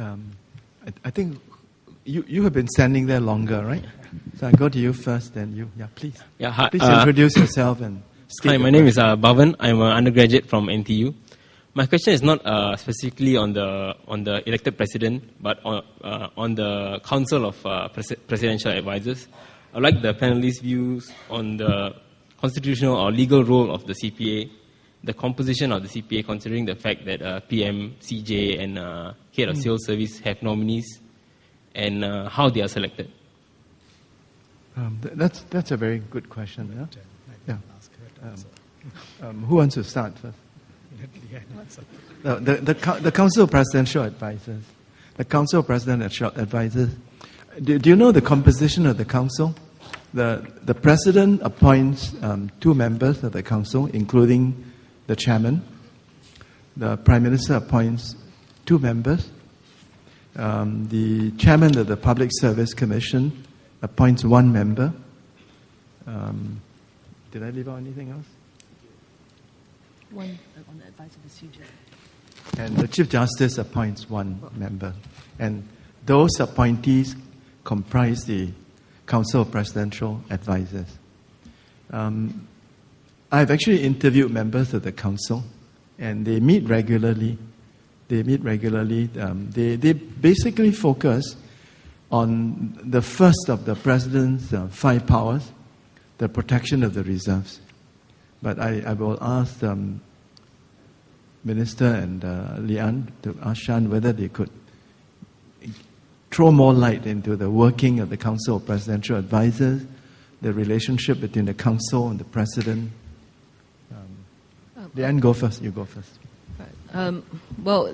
I think you have been standing there longer, right? So I go to you first, then you. Yeah, please. Yeah, hi, please introduce yourself and state. Hi, my name is Bhavan. I'm an undergraduate from NTU. My question is not specifically on the elected president, but on the Council of Presidential Advisors. I'd like the panelists' views on the constitutional or legal role of the CPA, the composition of the CPA, considering the fact that PM, CJ, and Head of Civil Service have nominees, and how they are selected. That's a very good question. Yeah. Who wants to start first? The Council of Presidential Advisors. The Council of Presidential Advisors. Do you know the composition of the council? The president appoints 2 members of the council, including the chairman. The prime minister appoints 2 members. The chairman of the Public Service Commission appoints 1 member. Did I leave out anything else? 1 on the advice of the CJ. And the Chief Justice appoints 1 member. And those appointees comprise the Council of Presidential Advisors. I've actually interviewed members of the council, and they meet regularly. They basically focus on the first of the president's 5 powers, the protection of the reserves. But I will ask Minister and Lian to ask Shan whether they could throw more light into the working of the Council of Presidential Advisors, the relationship between the Council and the President. Lian, go first. You go first. Well,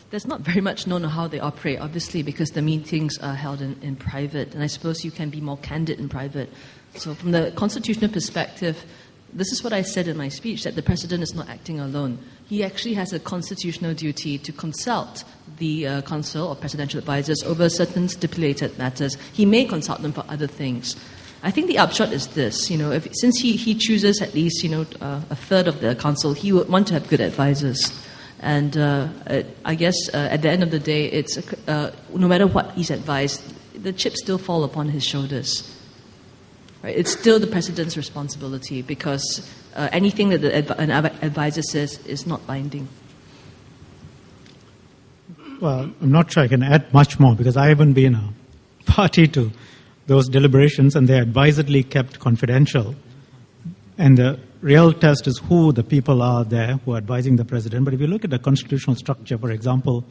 there's not very much known on how they operate, obviously, because the meetings are held in private, and I suppose you can be more candid in private. So from the constitutional perspective, this is what I said in my speech, that the President is not acting alone. He actually has a constitutional duty to consult the Council of Presidential Advisors over certain stipulated matters. He may consult them for other things. I think the upshot is this, since he chooses at least, a third of the council, he would want to have good advisors. And I guess at the end of the day, it's no matter what he's advised, the chips still fall upon his shoulders. Right? It's still the president's responsibility because anything that an advisor says is not binding. Well, I'm not sure I can add much more because I haven't been a party to those deliberations, and they're advisedly kept confidential. And the real test is who the people are there who are advising the president. But if you look at the constitutional structure, for example,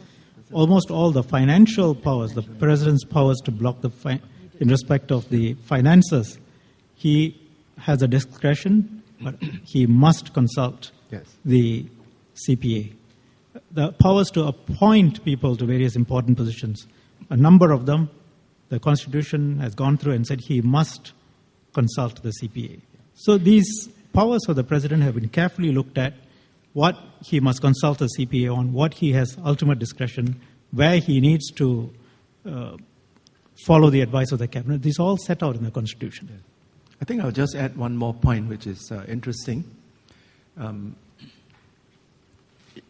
almost all the financial powers, the president's powers to block in respect of the finances, he has a discretion, but he must consult the CPA. The powers to appoint people to various important positions, a number of them, the Constitution has gone through and said he must consult the CPA. So these powers of the president have been carefully looked at, what he must consult the CPA on, what he has ultimate discretion, where he needs to follow the advice of the cabinet. These are all set out in the Constitution. I think I'll just add one more point, which is interesting.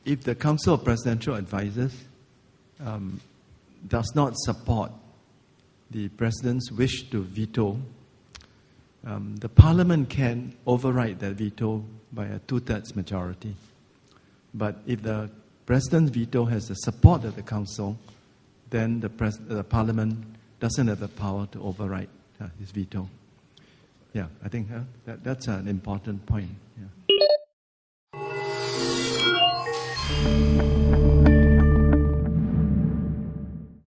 If the Council of Presidential Advisors does not support the President's wish to veto, the Parliament can override that veto by a 2/3 majority. But if the President's veto has the support of the Council, then the Parliament doesn't have the power to override his veto. Yeah, I think that's an important point. Yeah.